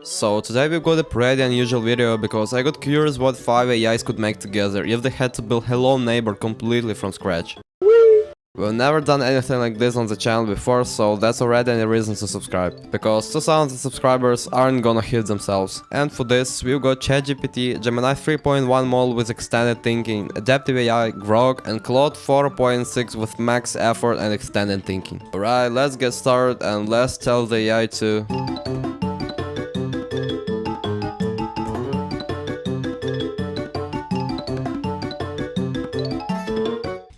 So today we've got a pretty unusual video because I got curious what 5 AIs could make together if they had to build HelloNeighbor completely from scratch. We've never done anything like this on the channel before, so that's already any reason to subscribe. Because 2,000 subscribers aren't gonna hit themselves. And for this, we've got ChatGPT, Gemini 3.1 model with extended thinking, adaptive AI, Grok, and Claude 4.6 with max effort and extended thinking. Alright, let's get started and let's tell the AI to...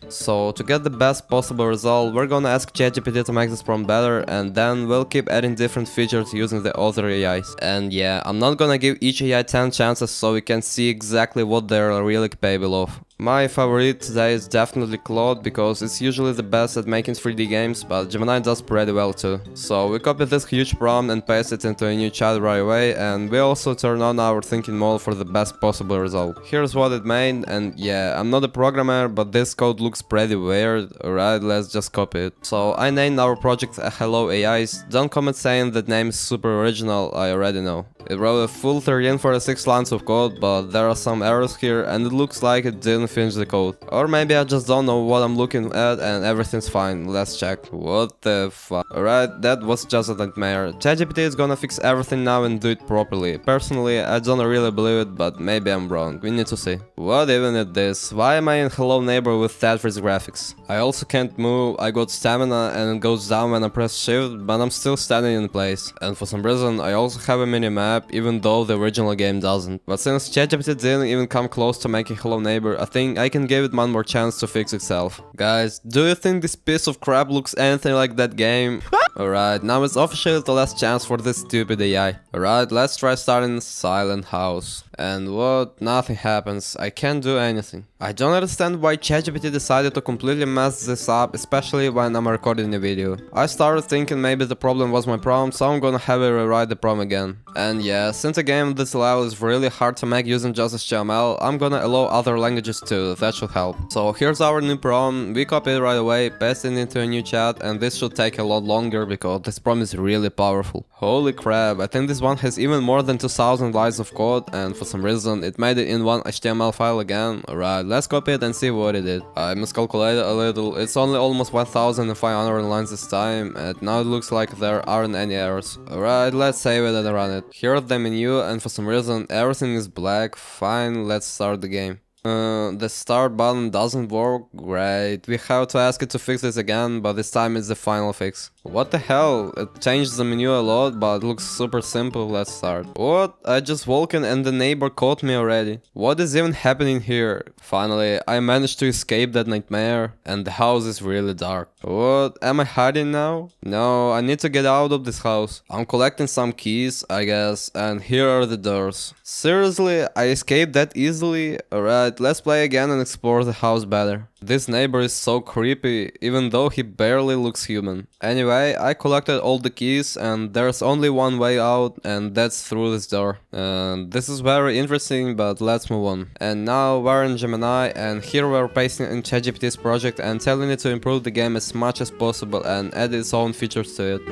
So to get the best possible result, we're gonna ask ChatGPT to make this prompt better, and then we'll keep adding different features using the other AIs. And yeah, I'm not gonna give each AI 10 chances so we can see exactly what they're really capable of. My favorite today is definitely Claude because it's usually the best at making 3D games, but Gemini does pretty well too. So we copy this huge prompt and paste it into a new chat right away, and we also turn on our thinking mode for the best possible result. Here's what it made, and yeah, I'm not a programmer, but this code looks pretty weird. Alright, let's just copy it. So I named our project Hello AIs. Don't comment saying that name is super original, I already know. It wrote a full 346 lines of code, but there are some errors here and it looks like it didn't finish the code. Or maybe I just don't know what I'm looking at and everything's fine. Let's check. What the fuck? Alright, that was just a nightmare. ChatGPT is gonna fix everything now and do it properly. Personally, I don't really believe it, but maybe I'm wrong. We need to see. What even is this? Why am I in HelloNeighbor with Tetris graphics? I also can't move, I got stamina and it goes down when I press shift, but I'm still standing in place. And for some reason, I also have a mini map, even though the original game doesn't. But since ChatGPT didn't even come close to making HelloNeighbor, I think I can give it one more chance to fix itself. Guys, do you think this piece of crap looks anything like that game? Alright, now it's officially the last chance for this stupid AI. Alright, let's try starting Silent House. And what? Nothing happens. I can't do anything. I don't understand why ChatGPT decided to completely mess this up, especially when I'm recording a video. I started thinking maybe the problem was my prompt, so I'm gonna have it rewrite the prompt again. And yeah, since a game this level is really hard to make using just HTML, I'm gonna allow other languages too, that should help. So here's our new prompt, we copy it right away, paste it into a new chat, and this should take a lot longer because this prompt is really powerful. Holy crap, I think this one has even more than 2,000 lines of code, and for some reason it made it in one HTML file again. Alright, let's copy it and see what it did. I miscalculated a little, it's only almost 1,500 lines this time, and now it looks like there aren't any errors. Alright, let's save it and run it. Here's the menu, and for some reason everything is black. Fine, let's start the game. The start button doesn't work. Great. We have to ask it to fix this again, but this time it's the final fix. What the hell? It changed the menu a lot, but it looks super simple. Let's start. What? I just walked in and the neighbor caught me already. What is even happening here? Finally, I managed to escape that nightmare, and the house is really dark. What? Am I hiding now? No, I need to get out of this house. I'm collecting some keys, I guess, and here are the doors. Seriously? I escaped that easily? Alright, let's play again and explore the house better. This neighbor is so creepy, even though he barely looks human. Anyway, I collected all the keys and there's only one way out, and that's through this door. This is very interesting, but let's move on. And now we're in Gemini, and here we're pasting in ChatGPT's project and telling it to improve the game as much as possible and add its own features to it.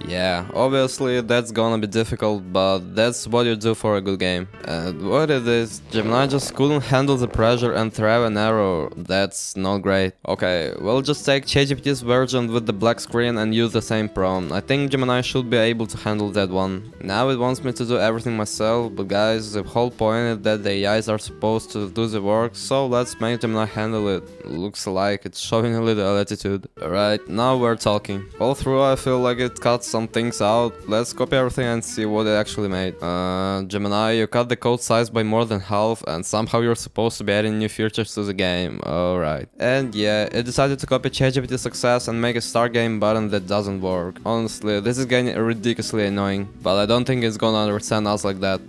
Yeah, obviously that's gonna be difficult, but that's what you do for a good game. And what it is, Gemini just couldn't handle the pressure and threw an error. That's not great. Okay, we'll just take ChatGPT's version with the black screen and use the same prompt. I think Gemini should be able to handle that one. Now it wants me to do everything myself, but guys, the whole point is that the AIs are supposed to do the work, so let's make Gemini handle it. Looks like it's showing a little attitude. Alright, now we're talking. All through I feel like it cuts some things out. Let's copy everything and see what it actually made. Gemini, you cut the code size by more than half and somehow you're supposed to be adding new features to the game. Alright. And yeah, it decided to copy ChatGPT success and make a start game button that doesn't work. Honestly, this is getting ridiculously annoying, but I don't think it's gonna understand us like that.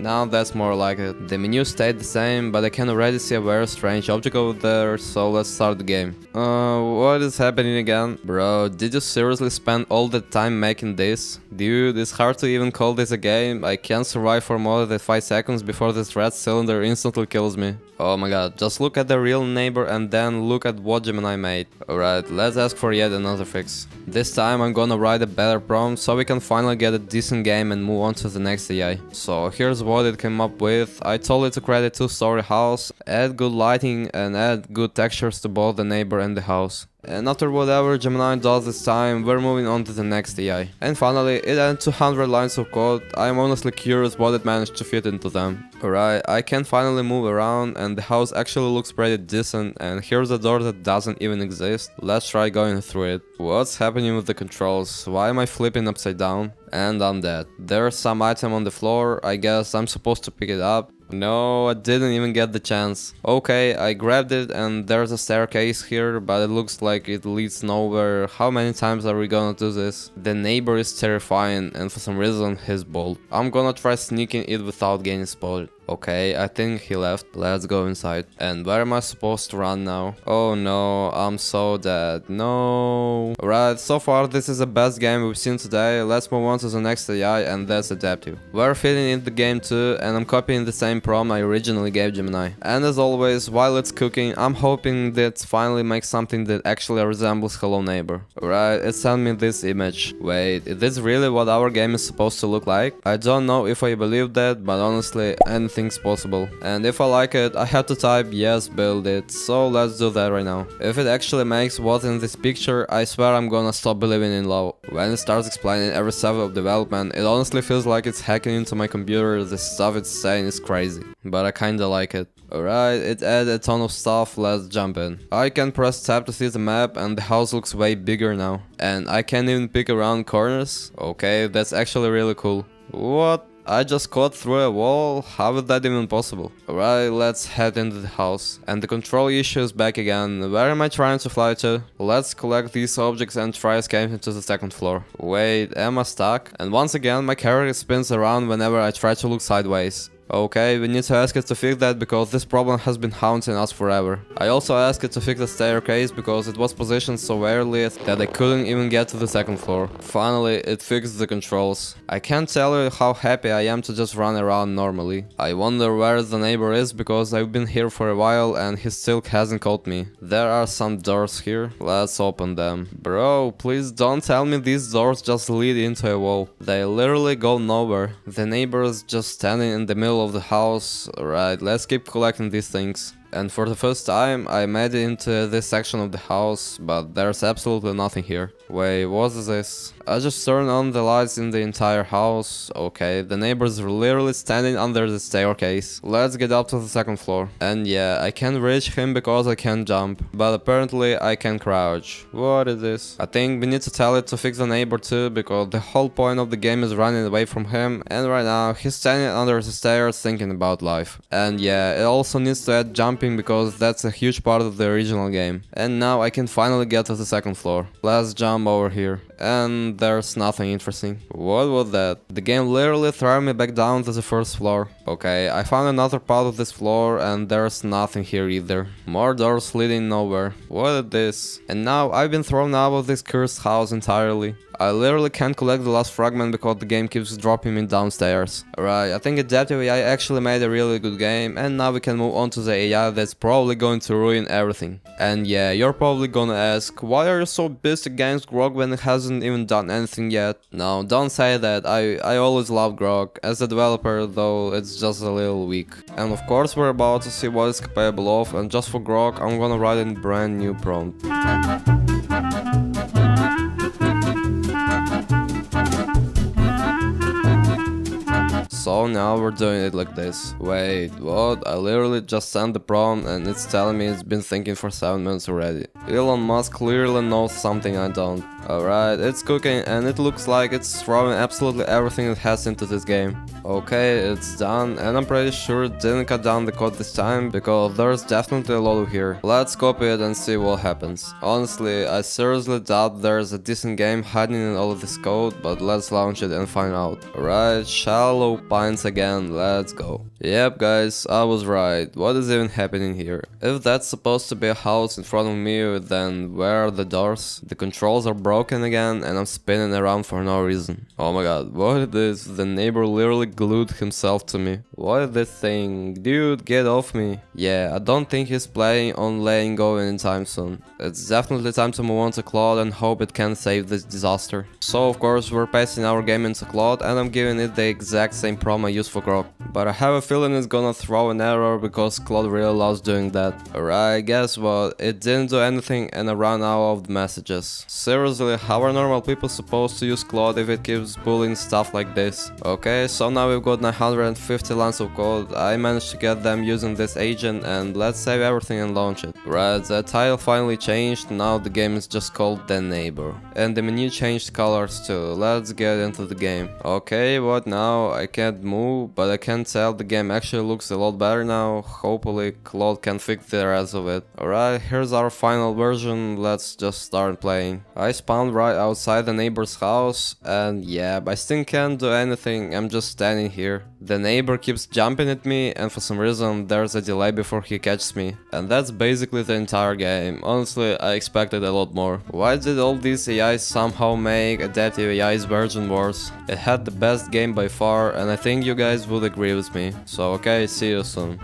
now that's more like it. The menu stayed the same, but I can already see a very strange object over there, so let's start the game. What is happening again? Bro, did you seriously spend all the time making this? Dude, it's hard to even call this a game. I can't survive for more than 5 seconds before this red cylinder instantly kills me. Oh my god, just look at the real neighbor and then look at what Gemini made. Alright, let's ask for yet another fix. This time I'm gonna write a better prompt so we can finally get a decent game and move on to the next AI. So here's what it came up with. I told it to create a 2-story house, add good lighting and add good textures to both the neighbor and the house. And after whatever Gemini does this time, we're moving on to the next AI. And finally, it added 200 lines of code. I'm honestly curious what it managed to fit into them. Alright, I can finally move around and the house actually looks pretty decent, and here's a door that doesn't even exist. Let's try going through it. What's happening with the controls? Why am I flipping upside down? And I'm dead. There's some item on the floor, I guess I'm supposed to pick it up. No, I didn't even get the chance. Okay, I grabbed it and there's a staircase here, but it looks like it leads nowhere. How many times are we gonna do this? The neighbor is terrifying and for some reason he's bold. I'm gonna try sneaking it without getting spotted. Okay, I think he left. Let's go inside. And where am I supposed to run now? Oh no, I'm so dead. No. Right, so far this is the best game we've seen today. Let's move on to the next AI, and that's adaptive. We're fitting in the game too, and I'm copying the same prompt I originally gave Gemini. And as always, while it's cooking, I'm hoping that finally makes something that actually resembles HelloNeighbor. Right, it sent me this image. Wait, is this really what our game is supposed to look like? I don't know if I believe that, but honestly, anything's possible. And if I like it, I have to type yes, build it. So let's do that right now. If it actually makes what's in this picture, I swear I'm gonna stop believing in love. When it starts explaining every step of development, it honestly feels like it's hacking into my computer. The stuff it's saying is crazy, but I kinda like it. Alright, it added a ton of stuff, let's jump in. I can press tab to see the map and the house looks way bigger now. And I can't even pick around corners. Okay, that's actually really cool. What? I just cut through a wall? How is that even possible? Alright, let's head into the house. And the control issue is back again. Where am I trying to fly to? Let's collect these objects and try escaping to the second floor. Wait, am I stuck? And once again, my character spins around whenever I try to look sideways. Okay, we need to ask it to fix that because this problem has been haunting us forever. I also asked it to fix the staircase because it was positioned so early that I couldn't even get to the second floor. Finally, it fixed the controls. I can't tell you how happy I am to just run around normally. I wonder where the neighbor is because I've been here for a while and he still hasn't caught me. There are some doors here. Let's open them. Bro, please don't tell me these doors just lead into a wall. They literally go nowhere. The neighbor is just standing in the middle of the house. Right, let's keep collecting these things. And for the first time, I made it into this section of the house, but there's absolutely nothing here. Wait, what is this? I just turned on the lights in the entire house. Okay, the neighbor's literally standing under the staircase. Let's get up to the second floor. And yeah, I can't reach him because I can't jump, but apparently I can crouch. What is this? I think we need to tell it to fix the neighbor too, because the whole point of the game is running away from him, and right now he's standing under the stairs thinking about life. And yeah, it also needs to add jumping because that's a huge part of the original game. And now I can finally get to the second floor. Let's jump over here. And there's nothing interesting. What was that? The game literally threw me back down to the first floor. Okay, I found another part of this floor and there's nothing here either. More doors leading nowhere. What is this? And now I've been thrown out of this cursed house entirely. I literally can't collect the last fragment because the game keeps dropping me downstairs. Alright, I think Adaptive AI actually made a really good game, and now we can move on to the AI that's probably going to ruin everything. And yeah, you're probably gonna ask, why are you so pissed against Grok when it hasn't even done anything yet? No, don't say that, I always loved Grok. As a developer though, it's just a little weak. And of course we're about to see what it's capable of, and just for Grok, I'm gonna write a brand new prompt. So now we're doing it like this. Wait, what? I literally just sent the prompt and it's telling me it's been thinking for 7 minutes already. Elon Musk clearly knows something I don't. Alright, it's cooking and it looks like it's throwing absolutely everything it has into this game. Okay, it's done, and I'm pretty sure it didn't cut down the code this time, because there's definitely a lot here. Let's copy it and see what happens. Honestly, I seriously doubt there's a decent game hiding in all of this code, but let's launch it and find out. Alright, shallow pines again, let's go. Yep guys, I was right. What is even happening here? If that's supposed to be a house in front of me, then where are the doors? The controls are broken again and I'm spinning around for no reason. Oh my god, what is this? The neighbor literally glued himself to me. What is this thing? Dude, get off me. Yeah, I don't think he's planning on letting go anytime soon. It's definitely time to move on to Claude and hope it can save this disaster. So of course we're pasting our game into Claude and I'm giving it the exact same prompt I used for Grok. But I have a feeling it's gonna throw an error because Claude really loves doing that. Alright, guess what? It didn't do anything and I ran out of the messages. Seriously, how are normal people supposed to use Claude if it keeps pulling stuff like this? Okay, so now we've got 950 lines of code. I managed to get them using this agent, and let's save everything and launch it. Right, the title finally changed, now the game is just called The Neighbor. And the menu changed colors too. Let's get into the game. Okay, what now? I can't move, but I can tell the game actually looks a lot better now. Hopefully Claude can fix the rest of it. Alright, here's our final version, let's just start playing. I spawned right outside the neighbor's house, and yeah, I still can't do anything, I'm just standing here. The neighbor keeps jumping at me, and for some reason there's a delay before he catches me. And that's basically the entire game. Honestly, I expected a lot more. Why did all these AIs somehow make Adaptive AI's version worse? It had the best game by far, and I think you guys would agree with me. So okay, see you soon.